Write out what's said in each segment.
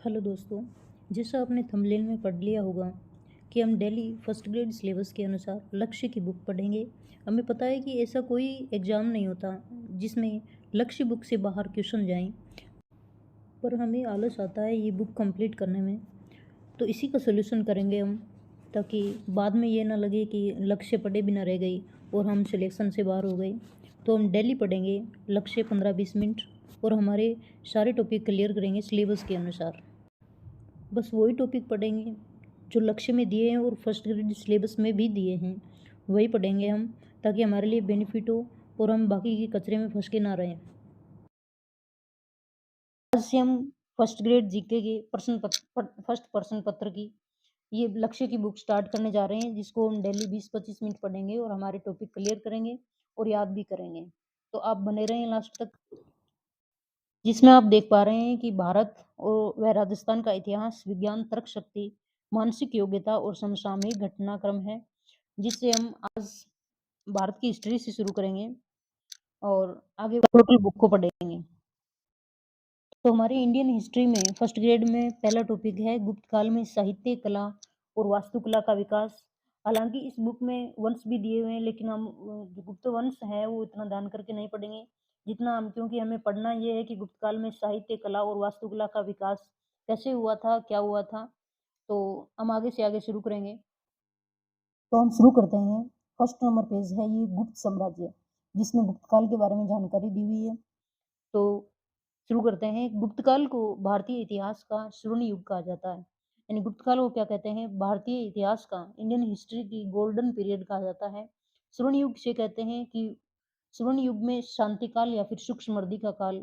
Hello दोस्तों। जैसा आपने थंबनेल में पढ़ लिया होगा कि हम डेली फर्स्ट ग्रेड सिलेबस के अनुसार लक्ष्य की बुक पढ़ेंगे। हमें पता है कि ऐसा कोई एग्ज़ाम नहीं होता जिसमें लक्ष्य बुक से बाहर क्वेश्चन जाएं, पर हमें आलस आता है ये बुक कंप्लीट करने में। तो इसी का सोल्यूशन करेंगे हम, ताकि बाद में ये ना लगे कि लक्ष्य पढ़े बिना रह गई और हम सिलेक्शन से बाहर हो गए। तो हम डेली पढ़ेंगे लक्ष्य 15-20 मिनट, और हमारे सारे टॉपिक क्लियर करेंगे सिलेबस के अनुसार। बस वही टॉपिक पढ़ेंगे जो लक्ष्य में दिए हैं और फर्स्ट ग्रेड सिलेबस में भी दिए हैं, वही पढ़ेंगे हम, ताकि हमारे लिए बेनिफिट हो और हम बाकी के कचरे में फंस के ना रहें। आज से हम फर्स्ट ग्रेड जीके के फर्स्ट प्रश्न पत्र की ये लक्ष्य की बुक स्टार्ट करने जा रहे हैं, जिसको हम डेली 20-25 मिनट पढ़ेंगे और हमारे टॉपिक क्लियर करेंगे और याद भी करेंगे। तो आप बने रहें लास्ट तक, जिसमें आप देख पा रहे हैं कि भारत और वह राजस्थान का इतिहास, विज्ञान, तर्क शक्ति, मानसिक योग्यता और समसामयिक घटनाक्रम है, जिससे हम आज भारत की हिस्ट्री से शुरू करेंगे और आगे टोटल बुक को पढ़ेंगे। तो हमारे इंडियन हिस्ट्री में फर्स्ट ग्रेड में पहला टॉपिक है गुप्त काल में साहित्य, कला और वास्तुकला का विकास। हालांकि इस बुक में वंश भी दिए हुए हैं, लेकिन हम जो गुप्त वंश है वो इतना ध्यान करके नहीं पढ़ेंगे जितना हम, क्योंकि हमें पढ़ना ये है कि गुप्त काल में साहित्य, कला और वास्तुकला का विकास कैसे हुआ था, क्या हुआ था। तो हम आगे से आगे शुरू करेंगे। तो हम शुरू करते हैं। फर्स्ट नंबर पेज है ये गुप्त साम्राज्य, जिसमें गुप्त काल के बारे में जानकारी दी हुई है। तो शुरू करते हैं। गुप्त काल को भारतीय इतिहास का स्वर्ण युग कहा जाता है। यानी गुप्त काल को क्या कहते हैं? भारतीय इतिहास का, इंडियन हिस्ट्री की गोल्डन पीरियड कहा जाता है। स्वर्ण युग से कहते हैं कि स्वर्ण युग में शांति काल या फिर सुख समृद्धि का काल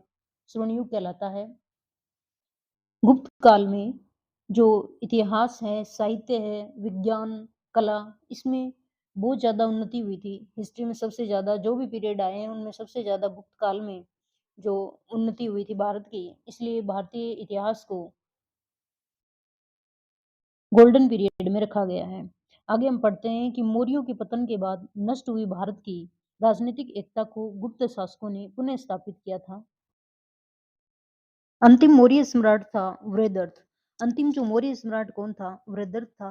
स्वर्ण युग कहलाता है। गुप्त काल में जो इतिहास है, साहित्य है, विज्ञान, कला, इसमें बहुत ज़्यादा उन्नति हुई थी। हिस्ट्री में सबसे ज़्यादा जो भी पीरियड आए हैं उनमें सबसे ज़्यादा गुप्त काल में जो उन्नति हुई थी भारत की, इसलिए भारतीय इतिहास को गोल्डन पीरियड में रखा गया है। आगे हम पढ़ते हैं कि मौर्यों के पतन के बाद नष्ट हुई भारत की राजनीतिक एकता को गुप्त शासकों ने पुनः स्थापित किया था। अंतिम मौर्य सम्राट था वृहदर्थ। अंतिम जो मौर्य सम्राट कौन था? वृहदर्थ था,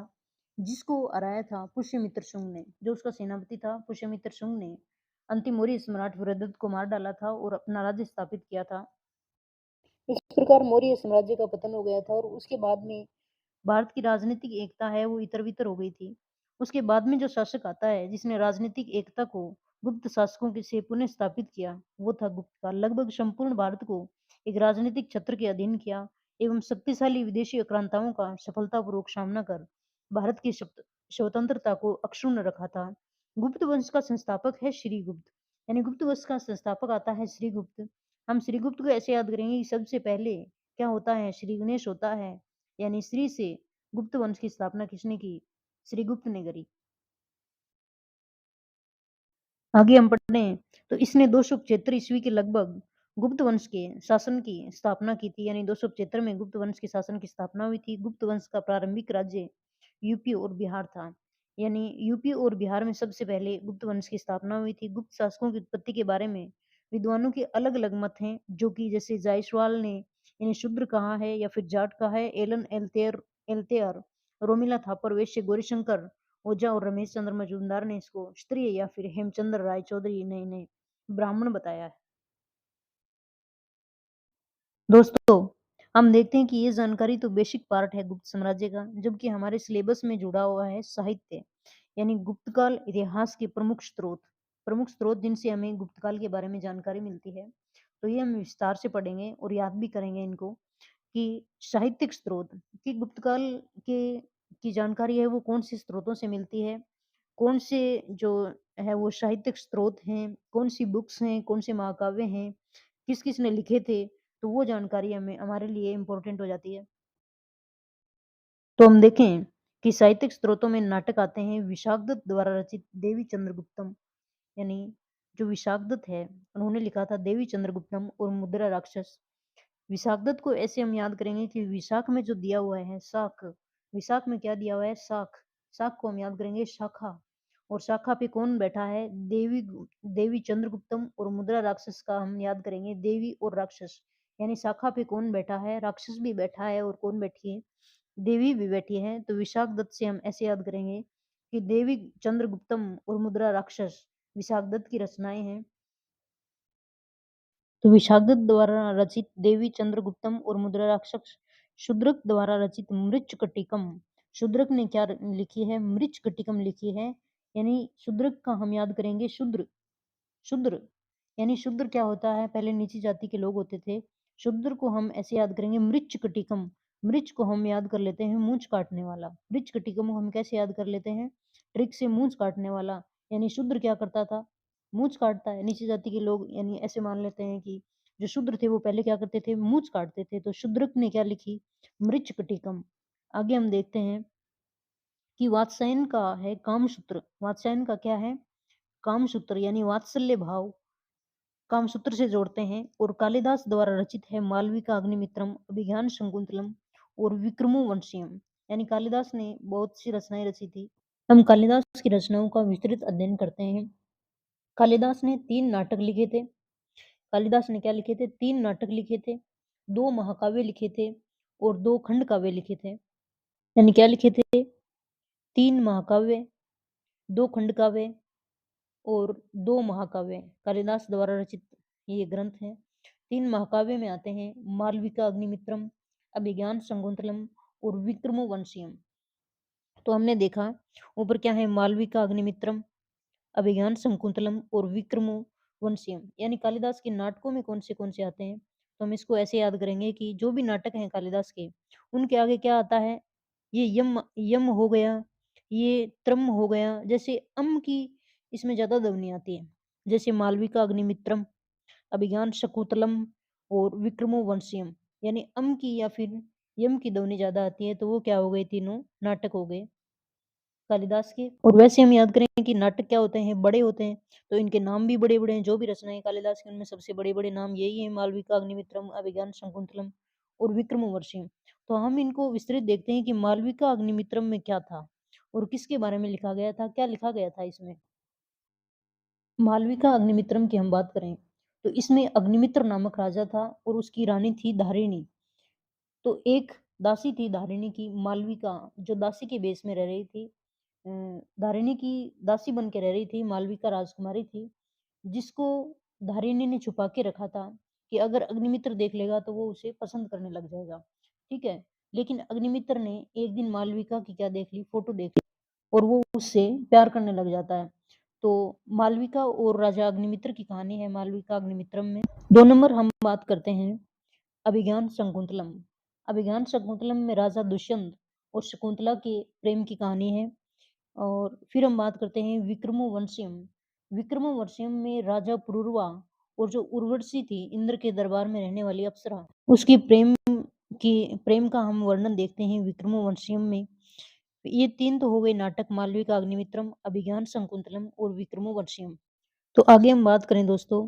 जिसको हराया था पुष्यमित्र शुंग ने। जो उसका सेनापति था पुष्यमित्र शुंग ने अंतिम मौर्य सम्राट वृहदर्थ को मार डाला था और अपना राज्य स्थापित किया था। इस प्रकार मौर्य साम्राज्य का पतन हो गया था और उसके बाद में भारत की राजनीतिक एकता है वो इतर-बितर हो गई थी। उसके बाद में जो शासक आता है जिसने राजनीतिक एकता को गुप्त शासकों के से पुनः स्थापित किया, वो था गुप्त काल। लगभग संपूर्ण भारत को एक राजनीतिक छत्र के अधीन किया एवं शक्तिशाली विदेशी आक्रांताओं का सफलतापूर्वक सामना कर भारत की स्वतंत्रता को अक्षुण्ण रखा था। गुप्त वंश का संस्थापक है श्रीगुप्त। यानी गुप्त वंश का संस्थापक आता है श्रीगुप्त। हम श्रीगुप्त को ऐसे याद करेंगे कि सबसे पहले क्या होता है? श्री गणेश होता है। यानी श्री से गुप्त वंश की स्थापना किसने की? श्रीगुप्त ने करी। आगे हम पढ़ते हैं तो इसने 275 ईस्वी के लगभग गुप्त वंश के शासन की स्थापना की थी। यानी 275 में गुप्त वंश के शासन की स्थापना हुई थी। गुप्त वंश का प्रारंभिक राज्य यूपी और बिहार था। यानी यूपी और बिहार में सबसे पहले गुप्त वंश की स्थापना हुई थी। गुप्त शासकों की उत्पत्ति के बारे में विद्वानों के अलग-अलग मत हैं, जो कि जैसे जायसवाल ने इन्हें शूद्र कहा है या फिर जाट कहा है। एलन एल्तेयर, रोमिला थापर, वैश्य गौरीशंकर ओझा और रमेश चंद्र मजूमदार ने इसको क्षत्रिय या फिर हेमचंद्र राय चौधरी ने इन्हें ब्राह्मण बताया है। दोस्तों, हम देखते हैं कि ये जानकारी तो बेसिक पार्ट है गुप्त साम्राज्य का, जबकि हमारे सिलेबस में जुड़ा हुआ है साहित्य, यानी गुप्त काल इतिहास के प्रमुख स्रोत जिनसे हमें गुप्त काल के बारे में जानकारी मिलती है। तो ये हम विस्तार से पढ़ेंगे और याद भी करेंगे इनको, कि साहित्यिक स्रोत कि गुप्त काल के की जानकारी है वो कौन से स्रोतों से मिलती है, कौन से जो है वो साहित्यिक स्रोत हैं, कौन सी बुक्स हैं, कौन से महाकाव्य हैं, किस-किस ने लिखे थे, तो वो जानकारी हमें हमारे लिए इम्पोर्टेंट हो जाती है। तो हम देखें कि साहित्यिक स्रोतों में नाटक आते हैं विशाखदत्त द्वारा रचित देवी चंद्रगुप्तम। यानी जो विशाखदत्त है, उन्होंने लिखा था देवी चंद्रगुप्तम और मुद्रा राक्षस। विशाखदत्त को ऐसे हम याद करेंगे कि विशाख में जो दिया हुआ है शाख, विशाख में क्या दिया हुआ है? शाख। शाख को हम याद करेंगे शाखा, और शाखा पे कौन बैठा है? देवी चंद्रगुप्तम, और मुद्रा राक्षस का हम याद करेंगे देवी और राक्षस। यानी शाखा पे कौन बैठा है, राक्षस भी बैठा है और कौन बैठी है, देवी भी बैठी है। तो विशाखदत्त से हम ऐसे याद करेंगे कि देवी चंद्रगुप्तम और मुद्रा राक्षस विशाखदत्त की रचनाएं हैं। तो विशाखदत्त द्वारा रचित देवी चंद्रगुप्तम और मुद्रा राक्षस शूद्रक द्वारा रचित मृच्छकटिकम। शूद्रक ने क्या लिखी है, मृच्छकटिकम लिखी है। यानी शूद्रक का हम याद करेंगे शूद्र। शूद्र यानी शूद्र क्या होता है, पहले नीची जाति के लोग होते थे। शूद्र को हम ऐसे याद करेंगे मृच्छकटिकम। मृच्छ को हम याद कर लेते हैं मूंछ काटने वाला। मृच्छकटिकम को हम कैसे याद कर लेते हैं, ट्रिक से मूंछ काटने वाला। यानी शूद्र क्या करता था, मूंछ काटता है। नीची जाति के लोग यानी ऐसे मान लेते हैं कि जो शूद्र थे वो पहले क्या करते थे, मूंछ काटते थे। तो शूद्रक ने क्या लिखी, मृच्छकटिकम। आगे हम देखते हैं कि वात्स्यायन का है कामसूत्र। वात्स्यायन का क्या है, कामसूत्र, यानी वात्सल्य भाव कामसूत्र से जोड़ते हैं। और कालिदास द्वारा रचित है मालविका अग्निमित्रम, अभिज्ञान शकुंतलम और विक्रमोवंशियम। यानी कालिदास ने बहुत सी रचनाएं रची थी। हम कालिदास की रचनाओं का विस्तृत अध्ययन करते हैं। कालिदास ने 3 नाटक लिखे थे। कालिदास ने क्या लिखे थे, 3 नाटक लिखे थे, 2 महाकाव्य लिखे थे और 2 खंड काव्य लिखे थे। यानी क्या लिखे थे, 3 महाकाव्य, 2 खंड काव्य और 2 महाकाव्य कालिदास द्वारा रचित ये ग्रंथ हैं। 3 महाकाव्य में आते हैं मालविका अग्निमित्रम, अभिज्ञान शकुंतलम और विक्रमोवंशियम। तो हमने देखा ऊपर क्या है, मालविका अग्निमित्रम, अभिज्ञान शकुंतलम और विक्रमोवंशियम। यानी कालिदास के नाटकों में कौन से आते हैं। तो हम इसको ऐसे याद करेंगे कि जो भी नाटक हैं कालिदास के, उनके आगे क्या आता है, ये यम यम हो गया, ये त्रम हो गया। जैसे अम की इसमें ज्यादा ध्वनि आती है, जैसे मालविका अग्निमित्रम, अभिज्ञान शकुंतलम और विक्रमोवंशियम। यानी अम की या फिर यम की ध्वनि ज्यादा आती है। तो वो क्या हो गए, तीनों नाटक हो गए कालिदास के। और वैसे हम याद करें कि नाटक क्या होते हैं, बड़े होते हैं। तो इनके नाम भी बड़े बड़े हैं। जो भी रचनाएं कालिदास की उनमें सबसे बड़े बड़े नाम यही है, मालविका अग्निमित्रम, अभिज्ञान शकुंतलम और विक्रमोर्वशीयम। तो हम इनको विस्तृत देखते हैं कि मालविका अग्निमित्रम में क्या था और किसके बारे में लिखा गया था, क्या लिखा गया था इसमें। मालविका अग्निमित्रम की हम बात करें तो इसमें अग्निमित्र नामक राजा था और उसकी रानी थी धारिणी। तो एक दासी थी धारिणी की, मालविका, जो दासी के बेस में रह रही थी। धारिणी की दासी बन के रह रही थी, मालविका राजकुमारी थी, जिसको धारिणी ने छुपा के रखा था कि अगर अग्निमित्र देख लेगा तो वो उसे पसंद करने लग जाएगा। ठीक है, लेकिन अग्निमित्र ने एक दिन मालविका की क्या देख ली, फोटो देख ली और वो उससे प्यार करने लग जाता है। तो मालविका और राजा अग्निमित्र की कहानी है मालविका अग्निमित्रम में। 2 नंबर हम बात करते हैं अभिज्ञान शकुंतलम। अभिज्ञान शकुंतलम में राजा दुष्यंत और शकुंतला के प्रेम की कहानी है। और फिर हम बात करते हैं विक्रमोवंशियम। विक्रमोवंशियम में राजा पुरुरवा और जो उर्वशी थी, इंद्र के दरबार में रहने वाली अप्सरा, उसकी प्रेम का हम वर्णन देखते हैं विक्रमोवंशियम में। ये 3 तो हो गए नाटक, मालविका अग्निमित्रम, अभिज्ञान शकुंतलम और विक्रमोवंशियम। तो आगे हम बात करें दोस्तों,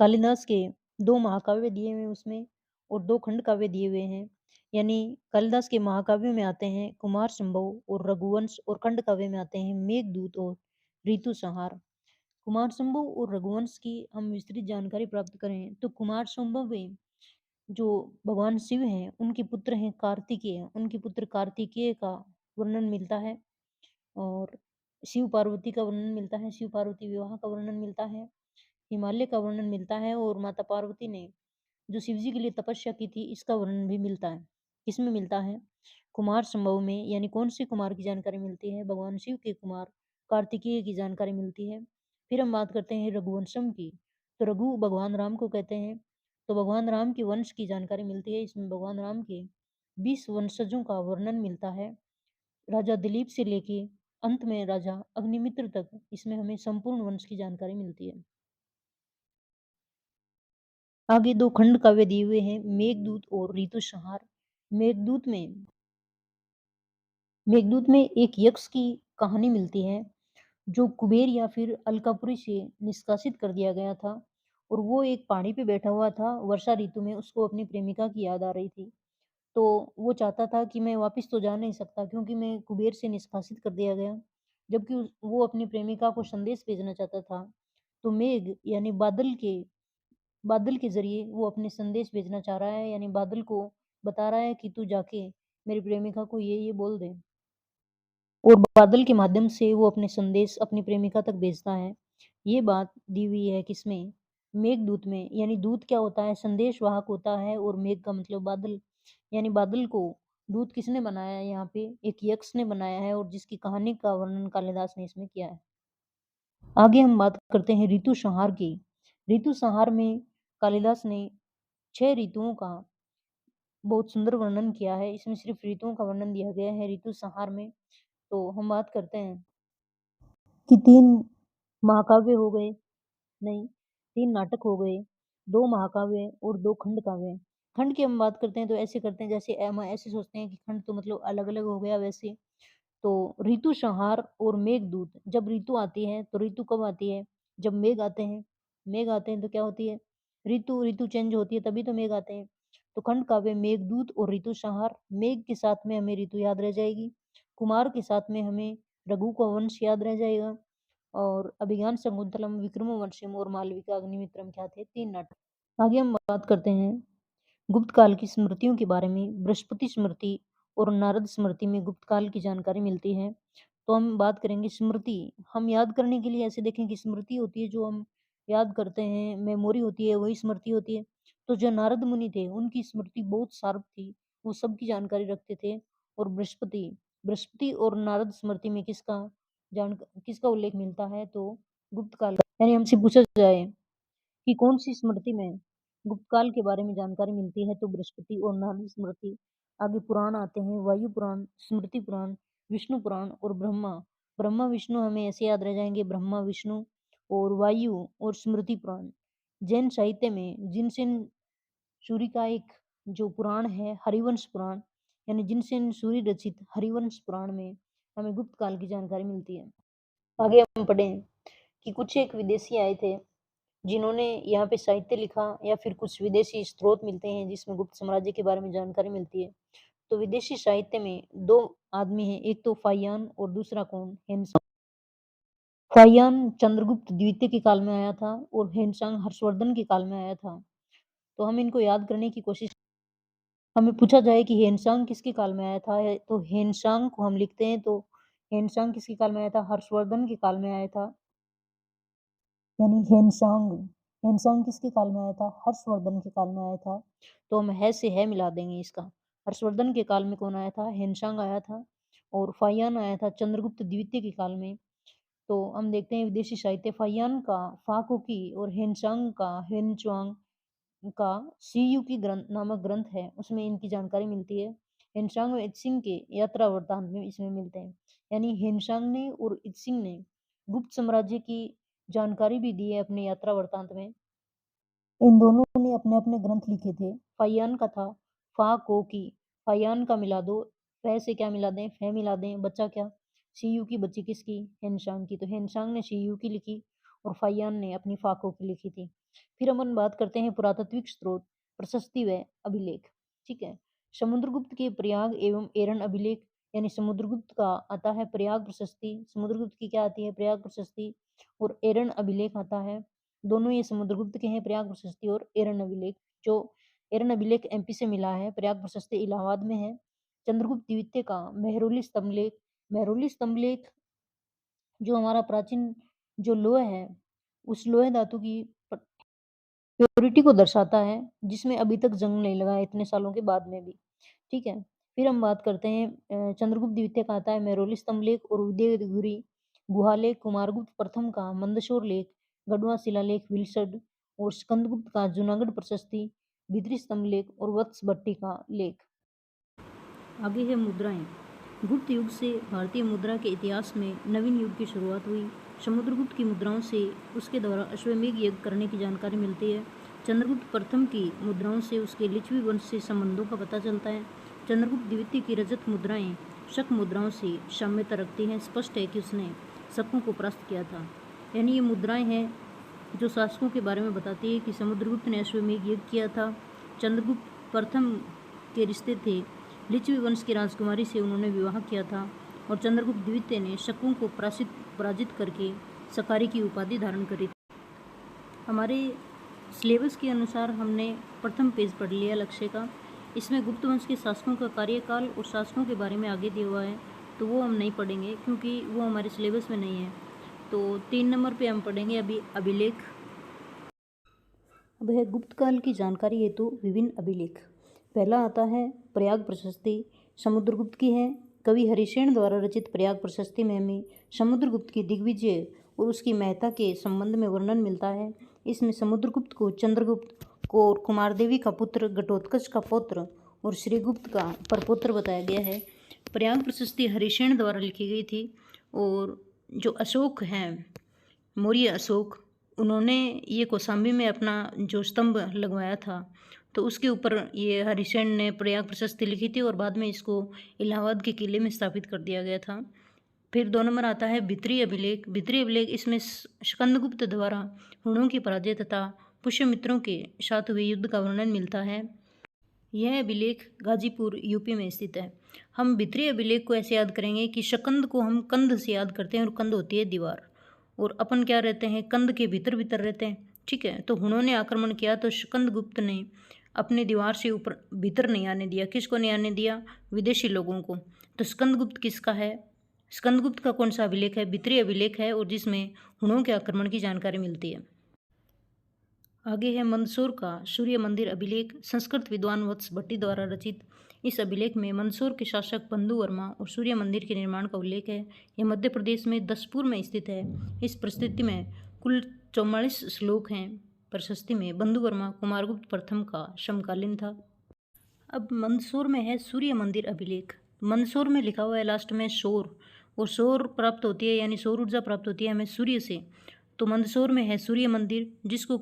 कालिदास के 2 महाकाव्य दिए हुए हैं उसमें और 2 खंड काव्य दिए हुए हैं। यानी कालिदास के महाकाव्य में आते हैं कुमार संभव और रघुवंश और खंड काव्य में आते हैं मेघदूत और ऋतु संहार। कुमार संभव और रघुवंश की हम विस्तृत जानकारी प्राप्त करें तो कुमार संभव में जो भगवान शिव हैं उनके पुत्र हैं कार्तिकेय, उनके पुत्र कार्तिकेय का वर्णन मिलता है। और शिव पार्वती का वर्णन मिलता है, शिव पार्वती विवाह का वर्णन मिलता है, हिमालय का वर्णन मिलता है और माता पार्वती ने जो शिव जी के लिए तपस्या की थी इसका वर्णन भी मिलता है। किसमें मिलता है, कुमार संभव में। यानी कौन से कुमार की जानकारी मिलती है, भगवान शिव के कुमार कार्तिकेय की जानकारी मिलती है। फिर हम बात करते हैं रघुवंशम की। तो रघु भगवान राम को कहते हैं। तो भगवान राम के वंश की जानकारी मिलती है। इसमें भगवान राम के 20 वंशजों का वर्णन मिलता है, राजा दिलीप से लेके अंत में राजा अग्निमित्र तक। इसमें हमें संपूर्ण वंश की जानकारी मिलती है। आगे 2 खंड काव्य दिए हुए हैं मेघदूत और ऋतु संहार। मेघदूत में मेघदूत में एक यक्ष की कहानी मिलती है जो कुबेर या फिर अलकापुरी से निष्कासित कर दिया गया था। और वो एक पहाड़ी पे बैठा हुआ था वर्षा ऋतु में, उसको अपनी प्रेमिका की याद आ रही थी। तो वो चाहता था कि मैं वापस तो जा नहीं सकता क्योंकि मैं कुबेर से निष्कासित कर दिया गया, जबकि वो अपनी प्रेमिका को संदेश भेजना चाहता था। तो मेघ यानी बादल के बादल के जरिए वो अपने संदेश भेजना चाह रहा है, यानी बादल को बता रहा है कि तू जाके मेरी प्रेमिका को ये बोल दे, और बादल के माध्यम से वो अपने संदेश अपनी प्रेमिका तक भेजता है। ये बात दी हुई है किसमें? मेघदूत में। यानी दूत क्या होता है? संदेशवाहक होता है, और मेघ का मतलब बादल। यानी बादल को दूत किसने बनाया है? यहाँ पे एक यक्ष ने बनाया है, और जिसकी कहानी का वर्णन कालिदास ने इसमें किया है। आगे हम बात करते हैं ऋतु संहार की। ऋतु संहार में कालिदास ने 6 ऋतुओं का बहुत सुंदर वर्णन किया है। इसमें सिर्फ ऋतुओं का वर्णन दिया गया है ऋतु संहार में। तो हम बात करते हैं कि 3 महाकाव्य हो गए, नहीं, 3 नाटक हो गए, 2 महाकाव्य और 2 खंड काव्य। खंड की हम बात करते हैं तो ऐसे करते हैं, जैसे हम ऐसे सोचते हैं कि खंड तो मतलब अलग-अलग हो गया वैसे। तो ऋतु संहार और मेघदूत, जब ऋतु आती है तो ऋतु कब आती है? जब मेघ आते हैं। मेघ आते हैं तो क्या होती है? ऋतु चेंज होती है, तभी तो मेघ आते हैं। तो खंड काव्य मेघदूत और ऋतु संहार। मेघ के साथ में हमें ऋतु याद रह जाएगी, कुमार के साथ में हमें रघु का वंश याद रह जाएगा, और अभिज्ञान शाकुंतलम, विक्रमोर्वशीयम और मालविका अग्निमित्रम क्या थे? 3 नाटक। आगे हम बात करते हैं गुप्त काल की स्मृतियों के बारे में। बृहस्पति स्मृति और नारद स्मृति में गुप्त काल की जानकारी मिलती है। तो हम बात करेंगे स्मृति। हम याद करने के लिए ऐसे देखें कि स्मृति होती है जो हम याद करते हैं, मेमोरी होती है, वही स्मृति होती है। तो जो नारद मुनि थे उनकी स्मृति बहुत शार्प थी, वो सबकी जानकारी रखते थे। और बृहस्पति और नारद स्मृति में किसका उल्लेख मिलता है? तो गुप्त काल का। यानी हमसे पूछा जाए कि कौन सी स्मृति में गुप्तकाल के बारे में जानकारी मिलती है, तो बृहस्पति और नारद स्मृति। आगे पुराण आते हैं, वायु पुराण, स्मृति पुराण, विष्णु पुराण और ब्रह्मा। ब्रह्मा विष्णु हमें ऐसे याद रह जाएंगे, ब्रह्मा विष्णु और वायु और स्मृति पुराण। जैन साहित्य में जिनसेन सूरि का एक जो पुराण है हरिवंश पुराण, यानी जिनसेन सूरि रचित हरिवंश पुराण में हमें गुप्त काल की जानकारी मिलती है। आगे हम पढ़ें कि कुछ एक विदेशी आए थे जिन्होंने यहाँ पे साहित्य लिखा, या फिर कुछ विदेशी स्रोत मिलते हैं जिसमें गुप्त साम्राज्य के बारे में जानकारी मिलती है। तो विदेशी साहित्य में 2 आदमी हैं, एक तो फाहियान और दूसरा कौन? हेनसांग। फाहियान चंद्रगुप्त द्वितीय के काल में आया था, और हेनसांग हर्षवर्धन के काल में आया था। तो हम इनको याद करने की कोशिश। हमें पूछा जाए कि हेनसांग किसके काल में आया था, तो हेनसांग को हम लिखते हैं, तो हेनसांग किसके काल में आया था? हर्षवर्धन के काल में आया था। यानी हेनसांग किसके काल में आया था? हर्षवर्धन के काल में आया था। तो हम है से है मिला देंगे इसका। हर्षवर्धन के काल में कौन आया था? हेनसांग आया था, और फाहियान आया था चंद्रगुप्त द्वितीय के काल में। तो हम देखते हैं विदेशी साहित्य, फाहियान का फाकोकी और हेनसांग का हेनच्वांग का सीयूकी ग्रंथ नामक ग्रंथ है, उसमें इनकी जानकारी मिलती है। हेनसांग और इत्सिंग के यात्रा वृत्तांत में इसमें मिलते हैं। यानी हेनसांग ने और इत्सिंग ने गुप्त साम्राज्य की जानकारी भी दी है अपने यात्रा वृत्तांत में। इन दोनों ने अपने अपने ग्रंथ लिखे थे। फाहियान का था फा को की, फाहियान का मिला दो, फै से क्या मिला दें? फै मिला दें, बच्चा क्या? सीयू की बच्ची किसकी? हेनसांग की। तो हेनसांग ने सीयू की लिखी और फाहियान ने अपनी फाको की लिखी थी। फिर हम बात करते हैं पुरातात्विक स्रोत, प्रशस्ति व अभिलेख। ठीक है, समुद्रगुप्त के प्रयाग एवं एरन अभिलेख, यानी समुद्रगुप्त का आता है प्रयाग प्रशस्ति, समुद्रगुप्त की क्या आती है? प्रयाग प्रशस्ति, और एरन अभिलेख आता है। दोनों ये समुद्रगुप्त के हैं, प्रयाग प्रशस्ति और एरन अभिलेख। जो एरन अभिलेख एमपी से मिला है, प्रयाग प्रशस्ति इलाहाबाद में है। चंद्रगुप्त द्वितीय का मेहरौली स्तंभलेख जो हमारा प्राचीन जो लोह है, उस लोहे धातु की प्योरिटी को दर्शाता है, जिसमें अभी तक जंग नहीं लगा है इतने सालों के बाद में भी। ठीक है, फिर हम बात करते हैं चंद्रगुप्त द्वितीय का आता है मेहरौली स्तंभलेख और उदयगिरि गुहालेख, कुमारगुप्त प्रथम का मंदसौर लेख, गढ़वा शिलालेख विलसड, और स्कंदगुप्त का जूनागढ़ प्रशस्ति, बिदरी स्तंभलेख और वत्स भट्टी का लेख। आगे है मुद्राएं। गुप्त युग से भारतीय मुद्रा के इतिहास में नवीन युग की शुरुआत हुई। समुद्रगुप्त की मुद्राओं से उसके द्वारा अश्वमेध यज्ञ करने की जानकारी मिलती है। चंद्रगुप्त प्रथम की मुद्राओं से उसके लिच्छवी वंश से संबंधों का पता चलता है। चंद्रगुप्त द्वितीय की रजत मुद्राएं शक मुद्राओं से साम्यता रखती हैं। स्पष्ट है कि उसने शकों को परास्त किया था। यानी ये मुद्राएं हैं जो शासकों के बारे में बताती है कि समुद्रगुप्त ने अश्वमेध यज्ञ किया था। चंद्रगुप्त प्रथम के रिश्ते थे, लिच्छवी वंश की राजकुमारी से उन्होंने विवाह किया था, और चंद्रगुप्त द्वितीय ने शकों को पराजित करके सकारी की उपाधि धारण करी। हमारे सिलेबस के अनुसार हमने प्रथम पेज पढ़ लिया लक्ष्य का। इसमें गुप्त वंश के शासकों का कार्यकाल और शासकों के बारे में आगे दिया हुआ है, तो वो हम नहीं पढ़ेंगे क्योंकि वो हमारे सिलेबस में नहीं है। तो 3 नंबर पे हम पढ़ेंगे अभी अभिलेख। अब है गुप्त काल की जानकारी हेतु विभिन्न अभिलेख। पहला आता है प्रयाग प्रशस्ति, समुद्रगुप्त की है। कवि हरिसेन द्वारा रचित प्रयाग प्रशस्ति में हमें समुद्रगुप्त की दिग्विजय और उसकी महत्ता के संबंध में वर्णन मिलता है। इसमें समुद्रगुप्त को चंद्रगुप्त को और कुमारदेवी का पुत्र, घटोत्कच का पौत्र और श्रीगुप्त का परपौत्र बताया गया है। प्रयाग प्रशस्ति हरिसेन द्वारा लिखी गई थी और जो अशोक हैं, मौर्य अशोक, उन्होंने ये कौशाम्बी में अपना जो स्तंभ लगवाया था, तो उसके ऊपर ये हरिसेन ने प्रयाग प्रशस्ति लिखी थी और बाद में इसको इलाहाबाद के किले में स्थापित कर दिया गया था। फिर 2 नंबर आता है भित्री अभिलेख। भित्री अभिलेख, इसमें स्कंदगुप्त द्वारा हुणों की पराजय तथा पुष्यमित्रों के साथ हुए युद्ध का वर्णन मिलता है। यह अभिलेख गाजीपुर यूपी में स्थित है। हम भित्री अभिलेख को ऐसे याद करेंगे कि शकंद को हम कंध से याद करते हैं और कंध होती है दीवार, और अपन क्या रहते हैं, कंध के भीतर भीतर रहते हैं। ठीक है, तो हुणों ने आक्रमण किया तो स्कंदगुप्त ने अपने दीवार से ऊपर भीतर नहीं आने दिया। किसको नहीं आने दिया? विदेशी लोगों को। तो स्कंदगुप्त किसका है? स्कंदगुप्त का कौन सा अभिलेख है? भित्री अभिलेख है, और जिसमें हुणों के आक्रमण की जानकारी मिलती है। आगे है मंदसौर का सूर्य मंदिर अभिलेख, संस्कृत विद्वान वत्स भट्टी द्वारा रचित। इस अभिलेख में मंदसौर के शासक बंधु वर्मा और सूर्य मंदिर के निर्माण का उल्लेख है। यह मध्य प्रदेश में दसपुर में स्थित है। इस प्रस्तुति में कुल 44 श्लोक हैं। प्रशस्ति में बंधु वर्मा कुमारगुप्त प्रथम का समकालीन था। अब मंदसौर में है सूर्य मंदिर अभिलेख। मंदसौर में लिखा हुआ है लास्ट में सौर, और सौर प्राप्त होती है यानी सौर ऊर्जा प्राप्त होती है हमें सूर्य से। तो मंदसौर में है सूर्य मंदिर, जिसको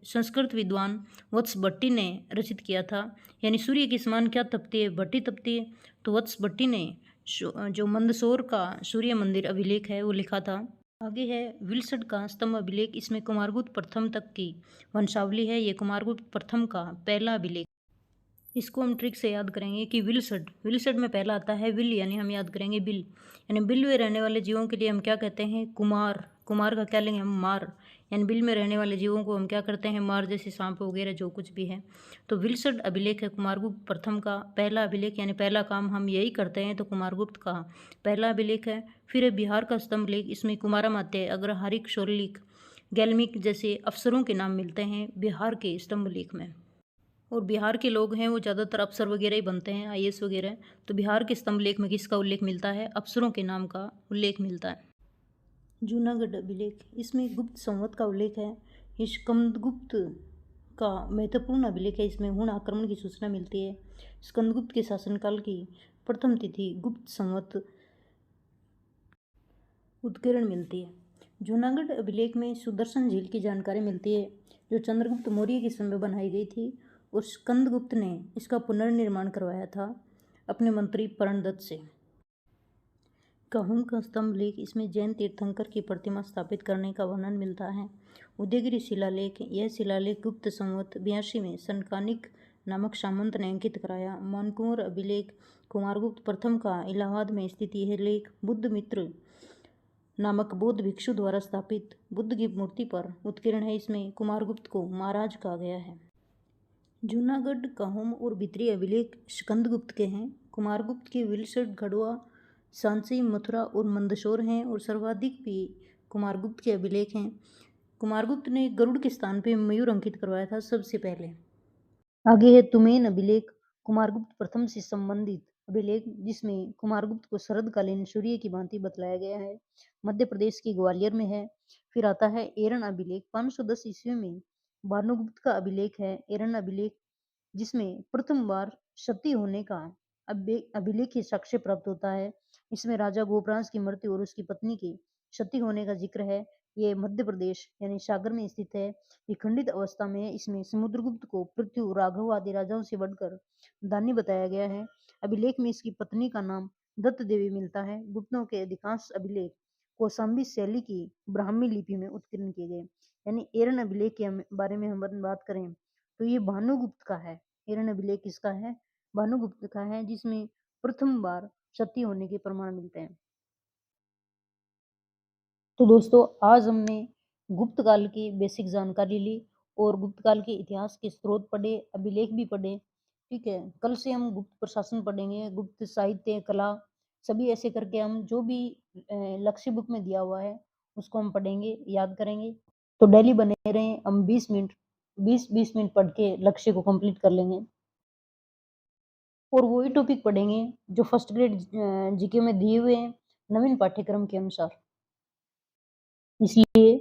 संस्कृत विद्वान वत्स भट्टी ने रचित किया था। यानी सूर्य के समान क्या तपती है? भट्टी तपती है। तो वत्स भट्टी ने जो मंदसौर का सूर्य मंदिर अभिलेख है वो लिखा था। आगे है विलसड का स्तंभ अभिलेख। इसमें कुमारगुप्त प्रथम तक की वंशावली है। ये कुमारगुप्त प्रथम का पहला अभिलेख। इसको हम ट्रिक से याद करेंगे कि विलसड, विलसड में पहला आता है विल, यानी हम याद करेंगे बिल, यानी बिल में रहने वाले जीवों के लिए हम क्या कहते हैं? कुमार। कुमार का क्या लेंगे हम? मार। यानी बिल में रहने वाले जीवों को हम क्या करते हैं? मार, जैसे सांप वगैरह जो कुछ भी है। तो विलसड अभिलेख है कुमारगुप्त प्रथम का पहला अभिलेख, यानी पहला काम हम यही करते हैं, तो कुमारगुप्त का पहला अभिलेख है। फिर है बिहार का स्तंभ लेख। इसमें कुमारामात्य, अग्रहारिक, शोरलिक, गैलमिक जैसे अफसरों के नाम मिलते हैं बिहार के स्तंभ लेख में। और बिहार के लोग हैं वो ज़्यादातर अफसर वगैरह ही बनते हैं, आईएएस वगैरह। तो बिहार के स्तंभ लेख में किसका उल्लेख मिलता है? अफसरों के नाम का उल्लेख मिलता है। जूनागढ़ अभिलेख, इसमें गुप्त संवत का उल्लेख है। ये स्कंदगुप्त का महत्वपूर्ण अभिलेख है। इसमें हुण आक्रमण की सूचना मिलती है। स्कंदगुप्त के शासनकाल की प्रथम तिथि गुप्त संवत उत्कीर्ण मिलती है। जूनागढ़ अभिलेख में सुदर्शन झील की जानकारी मिलती है, जो चंद्रगुप्त मौर्य के समय बनाई गई थी, और स्कंदगुप्त ने इसका पुनर्निर्माण करवाया था अपने मंत्री प्रणदत्त से। कहूम का स्तंभ लेख, इसमें जैन तीर्थंकर की प्रतिमा स्थापित करने का वर्णन मिलता है। उदयगिरि शिलालेख, यह शिलालेख गुप्त संवत 82 में सनकानिक नामक सामंत ने अंकित कराया। मानकुंवर अभिलेख, कुमारगुप्त प्रथम का इलाहाबाद में स्थित यह लेख बुद्ध मित्र नामक बौद्ध भिक्षु द्वारा स्थापित बुद्ध की मूर्ति पर उत्कीर्ण है। इसमें कुमारगुप्त को महाराज कहा गया है। जूनागढ़, कहूम और भित्री अभिलेख स्कंदगुप्त के हैं। कुमारगुप्त के विलसड, गढ़वा, सांची, मथुरा और मंदसौर हैं, और सर्वाधिक भी कुमारगुप्त के अभिलेख हैं। कुमारगुप्त ने गरुड़ के स्थान पर मयूर अंकित करवाया था सबसे पहले। आगे है तुमेन अभिलेख, कुमारगुप्त प्रथम से संबंधित अभिलेख, जिसमें कुमारगुप्त को शरदकालीन सूर्य की भांति बतलाया गया है। मध्य प्रदेश की ग्वालियर में है। फिर आता है एरन अभिलेख, 510 ईस्वी में भानुगुप्त का अभिलेख है एरन अभिलेख, जिसमें प्रथम बार सती होने का अभिलेखीय साक्ष्य प्राप्त होता है। इसमें राजा गोपराज की मृत्यु और उसकी पत्नी की सती होने का जिक्र है। ये मध्य प्रदेश यानी सागर में स्थित है। ये खंडित अवस्था में है। इसमें समुद्रगुप्त को पृथ्वी, राघव आदि राजाओं से बढ़कर दानी बताया गया है। अभिलेख में इसकी पत्नी का नाम दत्त देवी मिलता है। गुप्तों के अधिकांश अभिलेख कौशाम्बी शैली की ब्राह्मी लिपि में उत्कीर्ण किए गए। यानी एरन अभिलेख के बारे में हम बात करें तो ये भानुगुप्त का है। एरन अभिलेख किसका है? भानुगुप्त का है, जिसमें प्रथम बार सती होने के प्रमाण मिलते हैं। तो दोस्तों, आज हमने गुप्त काल की बेसिक जानकारी ली और गुप्त काल के इतिहास के स्रोत पढ़े, अभिलेख भी पढ़े, ठीक है? कल से हम गुप्त प्रशासन पढ़ेंगे, गुप्त साहित्य, कला, सभी ऐसे करके हम जो भी लक्ष्य बुक में दिया हुआ है, उसको हम पढ़ेंगे, याद करेंगे। तो डेली बने रहें, हम 20 मिनट 20-20 मिनट पढ़ के लक्ष्य को कंप्लीट कर लेंगे। और वही टॉपिक पढ़ेंगे जो फर्स्ट ग्रेड जीके में दिए हुए हैं, नवीन पाठ्यक्रम के अनुसार। इसलिए